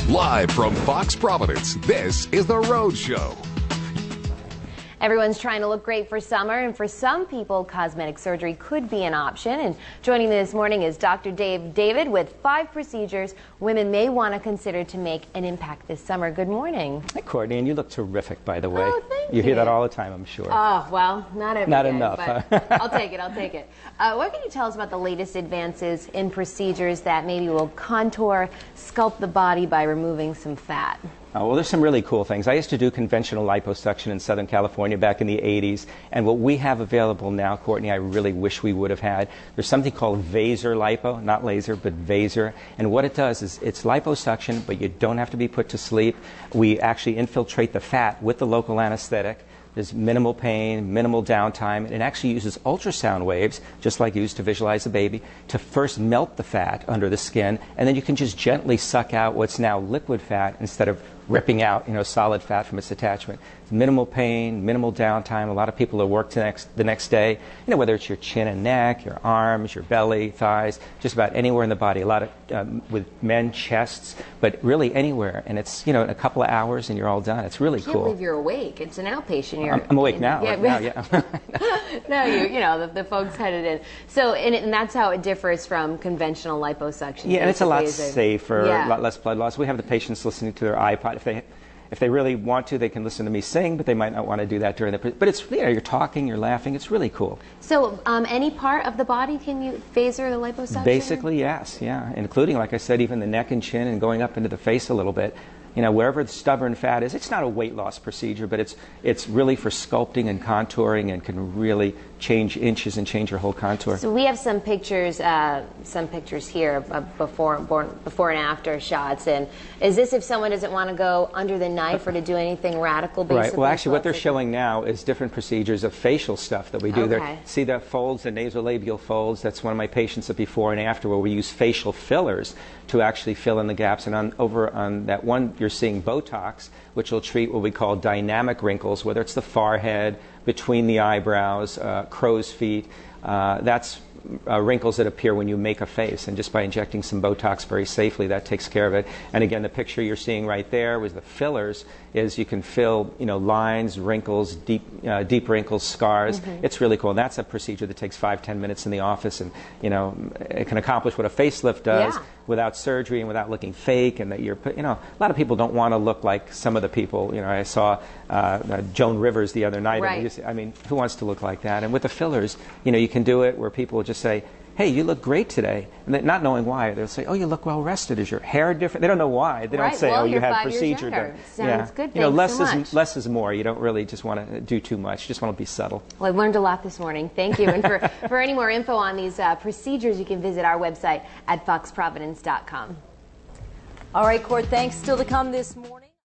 Live from Fox Providence, this is The Rhode Show. Everyone's trying to look great for summer, and for some people, cosmetic surgery could be an option. And joining me this morning is Dr. Dave David with 5 procedures women may want to consider to make an impact this summer. Good morning. Hi, Courtney, and you look terrific, by the way. Oh, thank you. You hear that all the time, I'm sure. Oh, well, not every Not day, enough, but huh? I'll take it, I'll take it. What can you tell us about the latest advances in procedures that maybe will contour, sculpt the body by removing some fat? Well, there's some really cool things. I used to do conventional liposuction in Southern California back in the 80s, and what we have available now, Courtney, I really wish we would have had. There's something called Vaser lipo, not laser, but Vaser, and what it does is it's liposuction, but you don't have to be put to sleep. We actually infiltrate the fat with the local anesthetic. There's minimal pain, minimal downtime, and it actually uses ultrasound waves, just like used to visualize a baby, to first melt the fat under the skin, and then you can just gently suck out what's now liquid fat instead of ripping out, solid fat from its attachment. Minimal pain, minimal downtime. A lot of people that work the next day, whether it's your chin and neck, your arms, your belly, thighs, just about anywhere in the body. A lot of, with men, chests, but really anywhere. And it's, in a couple of hours and you're all done. It's really cool. I cool. can't believe you're awake. It's an outpatient. I'm awake now. Yeah. Right now, yeah. No, the folks headed in. So, and that's how it differs from conventional liposuction. Yeah, and it's a lot safer, a lot less blood loss. We have the patients listening to their iPod. If they really want to, they can listen to me sing, but they might not want to do that during the. But it's you're talking, you're laughing. It's really cool. So, any part of the body can you phaser the liposuction? Basically, yes, yeah, including, like I said, even the neck and chin, and going up into the face a little bit. Wherever the stubborn fat is, it's not a weight loss procedure, but it's really for sculpting and contouring, and can really change inches and change your whole contour. So we have some pictures here of before and after shots. And is this if someone doesn't want to go under the knife or to do anything radical? Basically, right. Well, actually, what they're showing now is different procedures of facial stuff that we do. Okay. See the folds, the nasolabial folds? That's one of my patients at before and after, where we use facial fillers to actually fill in the gaps. And over on that one, you're seeing Botox, which will treat what we call dynamic wrinkles, whether it's the forehead, between the eyebrows, crow's feet. That's wrinkles that appear when you make a face, and just by injecting some Botox very safely, that takes care of it. And again, the picture you're seeing right there with the fillers is you can fill, lines, wrinkles, deep wrinkles, scars. Mm-hmm. It's really cool. And that's a procedure that takes 5-10 minutes in the office, and it can accomplish what a facelift does without surgery and without looking fake. And that a lot of people don't want to look like some of the people. I saw Joan Rivers the other night. Right. I mean, who wants to look like that? And with the fillers, you can do it where people just say, hey, you look great today. And not knowing why, they'll say, oh, you look well rested. Is your hair different? They don't know why. They don't say, oh, you had procedure done. Sounds good. Thanks less so much. less is more. You don't really just want to do too much. You just want to be subtle. Well, I learned a lot this morning. Thank you. And for any more info on these procedures, you can visit our website at foxprovidence.com. All right, Court, thanks. Still to come this morning.